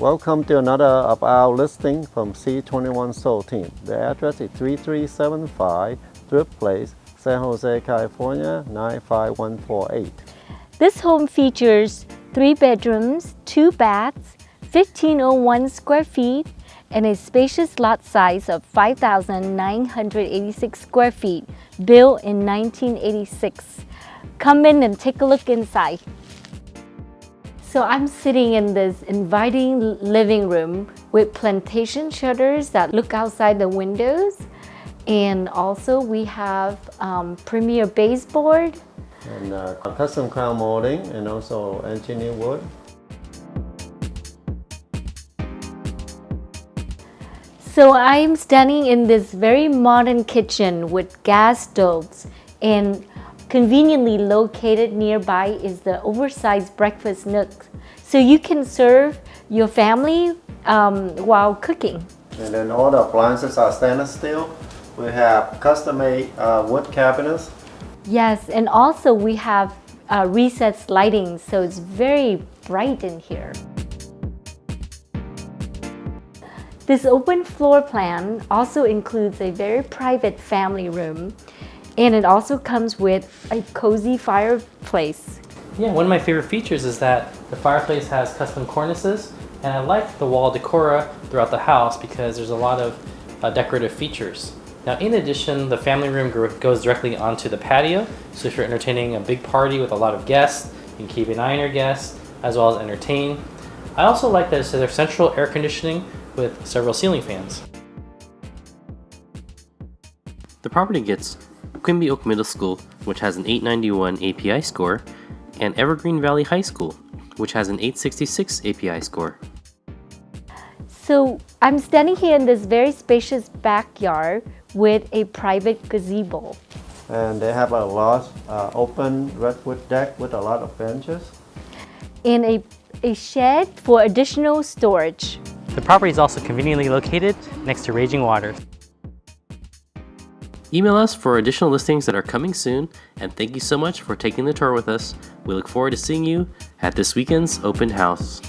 Welcome to another of our listing from C21 Soul Team. The address is 3375 Thrift Place, San Jose, California 95148. This home features 3 bedrooms, 2 baths, 1,501 square feet, and a spacious lot size of 5,986 square feet, built in 1986. Come in and take a look inside. So I'm sitting in this inviting living room with plantation shutters that look outside the windows. And also we have premier baseboard. And custom crown molding and also engineered wood. So I'm standing in this very modern kitchen with gas stoves, and conveniently located nearby is the oversized breakfast nook. So you can serve your family while cooking. And then all the appliances are stainless steel. We have custom-made wood cabinets. Yes, and also we have recessed lighting, so it's very bright in here. This open floor plan also includes a very private family room, and it also comes with a cozy fireplace. Yeah, one of my favorite features is that the fireplace has custom cornices, and I like the wall decora throughout the house because there's a lot of decorative features. Now, in addition, the family room goes directly onto the patio, so if you're entertaining a big party with a lot of guests, you can keep an eye on your guests as well as entertain. I also like that there's central air conditioning with several ceiling fans. The property gets Quimby Oak Middle School, which has an 891 API score, and Evergreen Valley High School, which has an 866 API score. So I'm standing here in this very spacious backyard with a private gazebo. And they have a large open redwood deck with a lot of benches. And a shed for additional storage. The property is also conveniently located next to raging water. Email us for additional listings that are coming soon, and thank you so much for taking the tour with us. We look forward to seeing you at this weekend's open house.